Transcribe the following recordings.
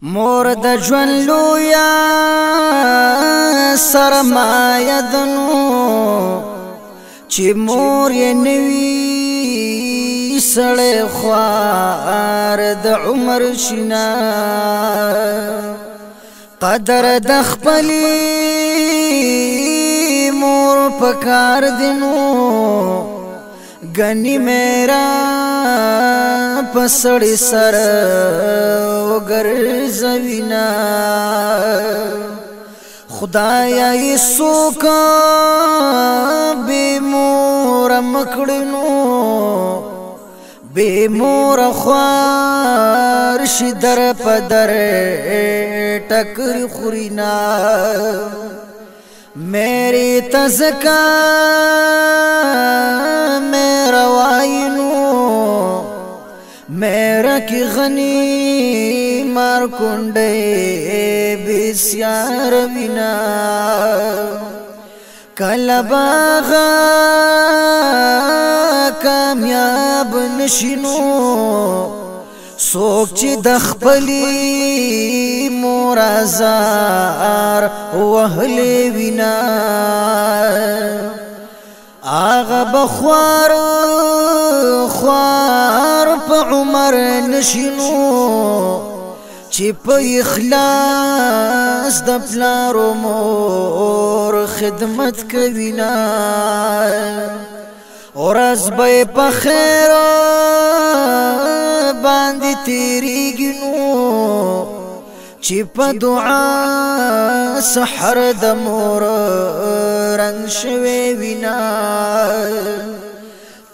مور د ژوند لویا سرمایه دنو چې مور یې نوي سړی خوار د عمر شنا قدر د خپلې مور پکار دینو گنی میرا پسڑی سر وگرزوینا خدایا یسوکا بے مور مکڑنو بے مور خوار شدر پدر ٹکر خورینا میری تزکا میرا وائنو میرا کی غنی مار کنڈے بسیار بنا کلباغا کامیاب نشینو سوک چی دخپلی مورازار وحلی وینا آغا بخوار خوار پا عمر نشینو چی پا اخلاص دا پلار و مور خدمت کوینا اور از بے پا خیر باندی تیری گنو چی پا دعا سحر دا مور رنگ شوی وینا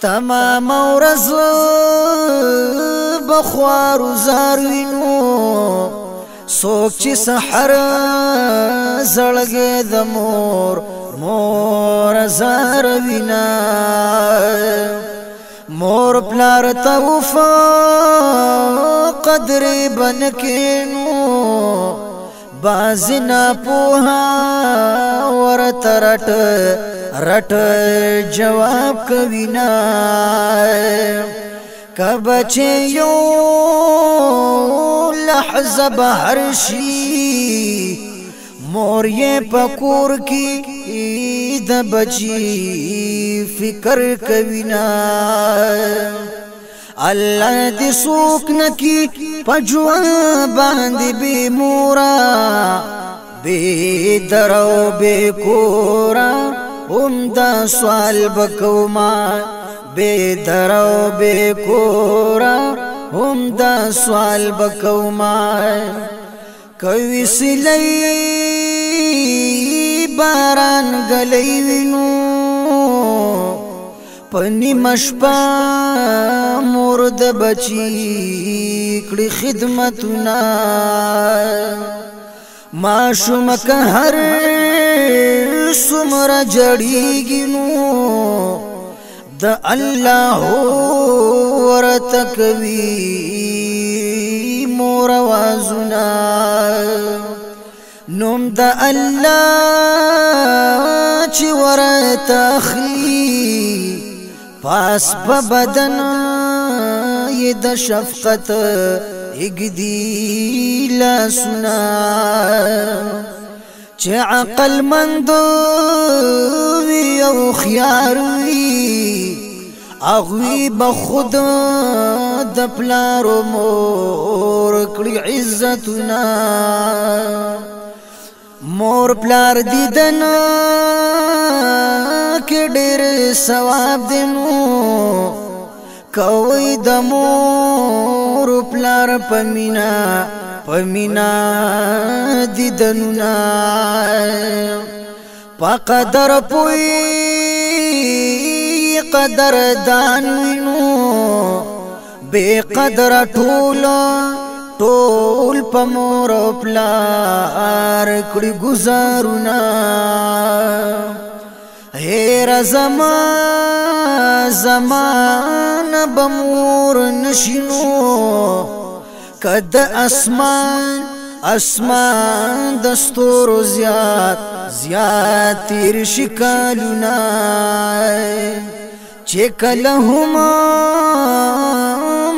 تمام ورځ بخوار زاروینو سوک چی سحر زړګې د مور زاروینا مور پلار تا وفا قدر بنکینو بازنا پوها ورت رٹ جواب کوینا کبچه یو لحظه بهر شي مور یې پکور کی د بچی فکر کوینا الله دې سوک نکی پجوا باندې بی مورا بی درو بی کورا دا سوال بکوما بی درو بی کورا دا سوال بکوما کوي سلی باران گلی وینو پنی مشپا مورد بچی کڑی خدمتنا ماشومک هر سمر جڑیگنو دا اللہ ورتکوی مور وازنا نوم دا اللہ چی ورتخلی پاس پا بدن یہ دا شفقت اگدی لاسنا چه عقل مندو وی او خیار وی اغوی بخود د پلار و مور کړي عزتنا مور پلار دیدنا کې ډېر ثواب دینو کوي د مور پلار پمینا دیدنونا پا قدر پوی قدر دانوینو بے قدر ټول پا مور پلار کڑی گزارونا هیر زمان بمور نشینو کد اسمان دستور زیاد تیر شکالونا چکل هما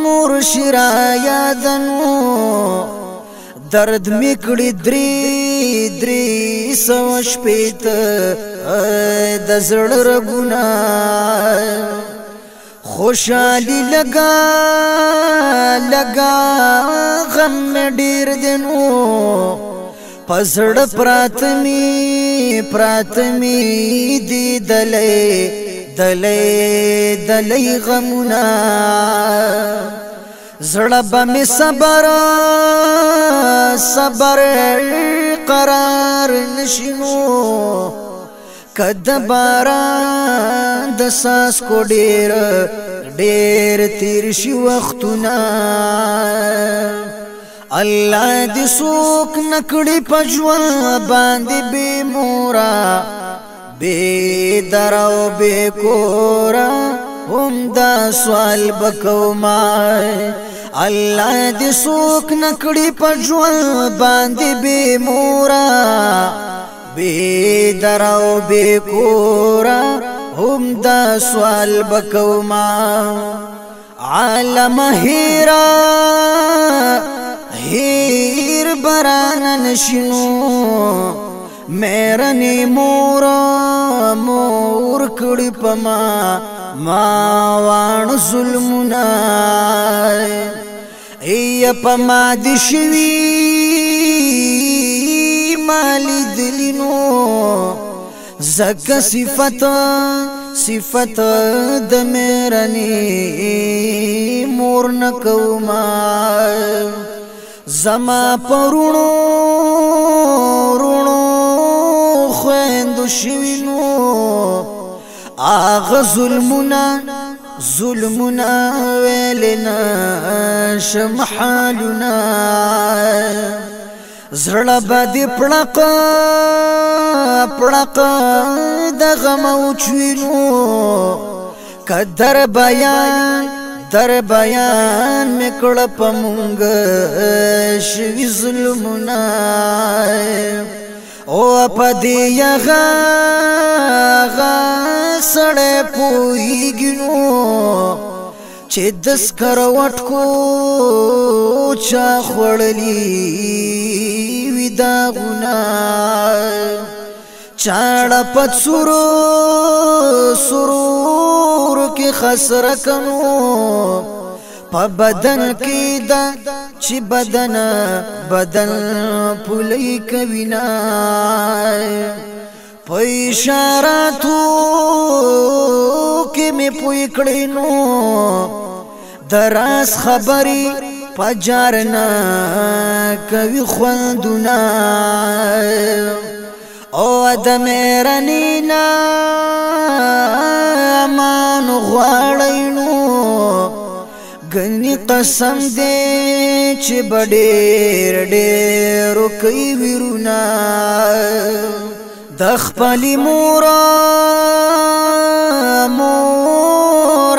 مرشرا یادنو درد میکړي درې سو شپېت د زړه رګونه خوشالي لگا غم مې ډېر دی نو په زړه پراته مې دي دلې غمونه زړه به مې صبر قرار نشینو کد باران د ساس کو ډېر تیر شي وختونه الله دې څوک نکړي په ژوند باندې بې مورا بې در او بې کورا هم دا سوال بکوما الله دې څوک نکړي په ژوند باندې بې مورا بې در او بې کورا هم دا سوال بکوما عالم هیر بران نشینو میرنی مور کړي پما ما وان ظلمنا ای پما دي شوی مالی دلینو زکه صفت د میرنی مور نکوما زما پرونو خويندو شوینو آغا ظلمنا ویلنا شمحالنا زړه باندې پړق د غم او چوینو کدر بیان میکړه پمونګ شوی ظلمنا او پدې یغا سړې پویګنو چې دس کروټ کو چا خړلی ودا غنا چاړه پت سرور کې خسر کنو په بدن کې دا چې بدن پولې کوینا په اشاراتو کې مې پوي کړې نو دراس خبري پجارنا کوي خوندونه او د میرنینا مان غواړینو غني قسم دې چې ډېر کوي ویرونا د خپل مور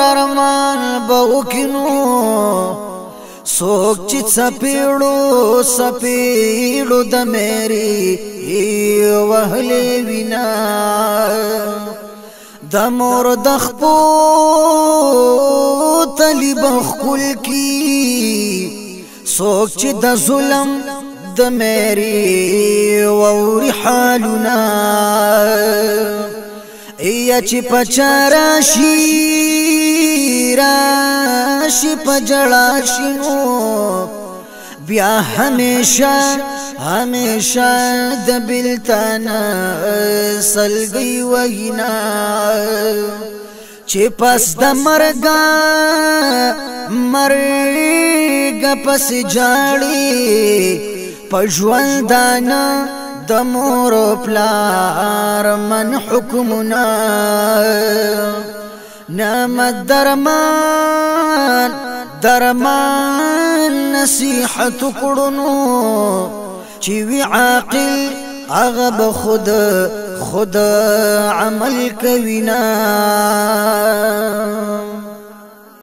ارمان بوکینو سوک چې سپېړو د مېری وهلې وینا د مور د خپو تلی بخکل کی سوک چې د ظلم د مېری ووري حالنا ایا چې پچارا راشي پجړا شنو بیا همیشه د بلتانا سلګي وینا چې پس د مرګ پس جاړي پژوندانا د مور پلار من حکمنا نعمت درمان نصیحت کړونو چې وی عاقل هغه به خود عمل کوي نا